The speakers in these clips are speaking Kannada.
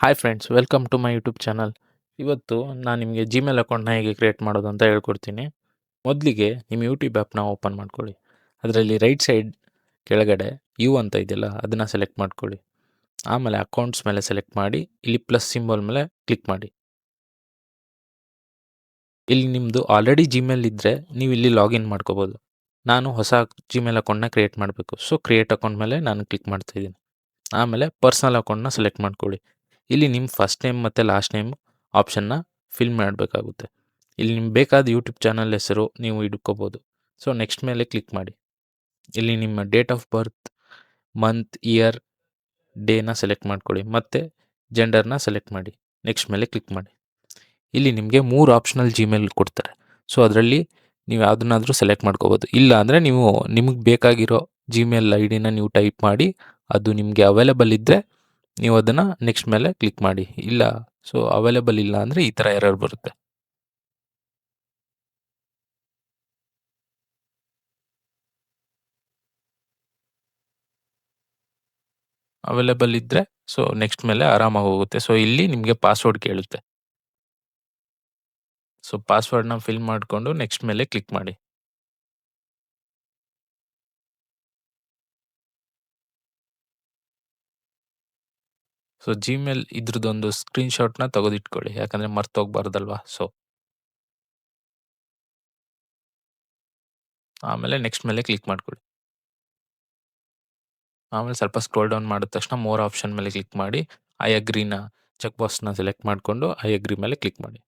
Hi friends, welcome to my YouTube channel. ಇವತ್ತು ನಾನು ನಿಮಗೆ ಜಿಮೇಲ್ ಅಕೌಂಟ್ನ ಹೇಗೆ ಕ್ರಿಯೇಟ್ ಮಾಡೋದು ಅಂತ ಹೇಳ್ಕೊಡ್ತೀನಿ. ಮೊದಲಿಗೆ ನಿಮ್ಮ ಯೂಟ್ಯೂಬ್ ಆ್ಯಪ್ನ ಓಪನ್ ಮಾಡ್ಕೊಳ್ಳಿ. ಅದರಲ್ಲಿ ರೈಟ್ ಸೈಡ್ ಕೆಳಗಡೆ ಯು ಅಂತ ಇದೆಯಲ್ಲ, ಅದನ್ನು ಸೆಲೆಕ್ಟ್ ಮಾಡ್ಕೊಳ್ಳಿ. ಆಮೇಲೆ ಅಕೌಂಟ್ಸ್ ಮೇಲೆ ಸೆಲೆಕ್ಟ್ ಮಾಡಿ, ಇಲ್ಲಿ ಪ್ಲಸ್ ಸಿಂಬಲ್ ಮೇಲೆ ಕ್ಲಿಕ್ ಮಾಡಿ. ಇಲ್ಲಿ ನಿಮ್ಮದು ಆಲ್ರೆಡಿ ಜಿಮೇಲ್ ಇದ್ದರೆ ನೀವು ಇಲ್ಲಿ ಲಾಗಿನ್ ಮಾಡ್ಕೋಬೋದು. ನಾನು ಹೊಸ ಜಿಮೇಲ್ ಅಕೌಂಟ್ನ ಕ್ರಿಯೇಟ್ ಮಾಡಬೇಕು. ಸೊ ಕ್ರಿಯೇಟ್ ಅಕೌಂಟ್ ಮೇಲೆ ನಾನು ಕ್ಲಿಕ್ ಮಾಡ್ತಾಯಿದ್ದೀನಿ. ಆಮೇಲೆ ಪರ್ಸ್ನಲ್ ಅಕೌಂಟ್ನ ಸೆಲೆಕ್ಟ್ ಮಾಡ್ಕೊಳ್ಳಿ. ಇಲ್ಲಿ ನಿಮ್ಮ ಫಸ್ಟ್ ನೇಮ್ ಮತ್ತು ಲಾಸ್ಟ್ ನೇಮ್ ಆಪ್ಷನ್ನ ಫಿಲ್ ಮಾಡಬೇಕಾಗುತ್ತೆ. ಇಲ್ಲಿ ನಿಮ್ಗೆ ಬೇಕಾದ ಯೂಟ್ಯೂಬ್ ಚಾನಲ್ ಹೆಸರು ನೀವು ಇಟ್ಕೋಬೋದು. ಸೊ ನೆಕ್ಸ್ಟ್ ಮೇಲೆ ಕ್ಲಿಕ್ ಮಾಡಿ. ಇಲ್ಲಿ ನಿಮ್ಮ date of birth, month, year, ಡೇನ ಸೆಲೆಕ್ಟ್ ಮಾಡ್ಕೊಳ್ಳಿ ಮತ್ತು ಜೆಂಡರ್ನ ಸೆಲೆಕ್ಟ್ ಮಾಡಿ. ನೆಕ್ಸ್ಟ್ ಮೇಲೆ ಕ್ಲಿಕ್ ಮಾಡಿ. ಇಲ್ಲಿ ನಿಮಗೆ 3 ಆಪ್ಷನಲ್ ಜಿಮೇಲ್ ಕೊಡ್ತಾರೆ. ಸೊ ಅದರಲ್ಲಿ ನೀವು ಯಾವುದನ್ನಾದರೂ ಸೆಲೆಕ್ಟ್ ಮಾಡ್ಕೋಬೋದು. ಇಲ್ಲ ಅಂದರೆ ನೀವು ನಿಮಗೆ ಬೇಕಾಗಿರೋ ಜಿಮೇಲ್ ಐ ಡಿನ ನೀವು ಟೈಪ್ ಮಾಡಿ, ಅದು ನಿಮಗೆ ಅವೈಲೇಬಲ್ ಇದ್ದರೆ ನೀವು ಅದನ್ನು ನೆಕ್ಸ್ಟ್ ಮೇಲೆ ಕ್ಲಿಕ್ ಮಾಡಿ. ಇಲ್ಲ, ಸೊ ಅವೈಲೇಬಲ್ ಇಲ್ಲ ಅಂದರೆ ಈ ಥರ ಎರರ್ ಬರುತ್ತೆ. ಅವೈಲೇಬಲ್ ಇದ್ದರೆ ಸೊ ನೆಕ್ಸ್ಟ್ ಮೇಲೆ ಆರಾಮಾಗಿ ಹೋಗುತ್ತೆ. ಸೊ ಇಲ್ಲಿ ನಿಮಗೆ ಪಾಸ್ವರ್ಡ್ ಕೇಳುತ್ತೆ. ಸೊ ಪಾಸ್ವರ್ಡ್ನ ಫಿಲ್ ಮಾಡಿಕೊಂಡು ನೆಕ್ಸ್ಟ್ ಮೇಲೆ ಕ್ಲಿಕ್ ಮಾಡಿ. ಸೊ ಜಿಮೇಲ್ ಇದ್ರದ್ದೊಂದು ಸ್ಕ್ರೀನ್‌ಶಾಟ್‌ನ ತೆಗೆದಿಟ್ಕೊಳ್ಳಿ, ಯಾಕಂದರೆ ಮರ್ತೋಗ್ಬಾರ್ದಲ್ವಾ. ಸೊ ಆಮೇಲೆ ನೆಕ್ಸ್ಟ್ ಮೇಲೆ ಕ್ಲಿಕ್ ಮಾಡ್ಕೊಳ್ಳಿ. ಆಮೇಲೆ ಸ್ವಲ್ಪ ಸ್ಕ್ರೋಲ್ ಡೌನ್ ಮಾಡಿದ ತಕ್ಷಣ ಮೋರ್ ಆಪ್ಷನ್ ಮೇಲೆ ಕ್ಲಿಕ್ ಮಾಡಿ, ಐ ಅಗ್ರಿನ ಚೆಕ್ ಬಾಕ್ಸ್‌ನ ಸೆಲೆಕ್ಟ್ ಮಾಡಿಕೊಂಡು ಐ ಅಗ್ರಿ ಮೇಲೆ ಕ್ಲಿಕ್ ಮಾಡಿ.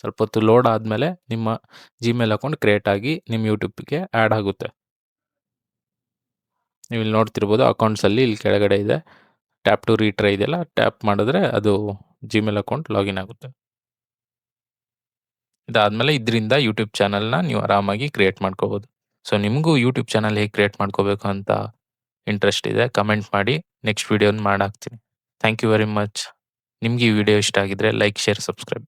ಸ್ವಲ್ಪ ಹೊತ್ತು ಲೋಡ್ ಆದಮೇಲೆ ನಿಮ್ಮ ಜಿಮೇಲ್ ಅಕೌಂಟ್ ಕ್ರಿಯೇಟ್ ಆಗಿ ನಿಮ್ಮ ಯೂಟ್ಯೂಬ್‌ಗೆ ಆ್ಯಡ್ ಆಗುತ್ತೆ. ನೀವು ಇಲ್ಲಿ ನೋಡ್ತಿರ್ಬೋದು, ಅಕೌಂಟ್ಸಲ್ಲಿ ಇಲ್ಲಿ ಕೆಳಗಡೆ ಇದೆ, ಟ್ಯಾಪ್ ಟು ರೀಟ್ರೈ ಇದೆಯಲ್ಲ, ಟ್ಯಾಪ್ ಮಾಡಿದ್ರೆ ಅದು ಜಿಮೇಲ್ ಅಕೌಂಟ್ ಲಾಗಿನ್ ಆಗುತ್ತೆ. ಇದಾದಮೇಲೆ ಇದರಿಂದ ಯೂಟ್ಯೂಬ್ ಚಾನಲ್ನ ನೀವು ಆರಾಮಾಗಿ ಕ್ರಿಯೇಟ್ ಮಾಡ್ಕೋಬೋದು. ಸೊ ನಿಮಗೂ ಯೂಟ್ಯೂಬ್ ಚಾನಲ್ ಹೇಗೆ ಕ್ರಿಯೇಟ್ ಮಾಡ್ಕೋಬೇಕು ಅಂತ ಇಂಟ್ರೆಸ್ಟ್ ಇದೆ, ಕಮೆಂಟ್ ಮಾಡಿ. ನೆಕ್ಸ್ಟ್ ವೀಡಿಯೋನ ಮಾಡಾಕ್ತೀನಿ. Thank you very much. ನಿಮಗೆ ಈ ವಿಡಿಯೋ ಇಷ್ಟ ಆಗಿದ್ರೆ ಲೈಕ್, ಶೇರ್, ಸಬ್ಸ್ಕ್ರೈಬ್.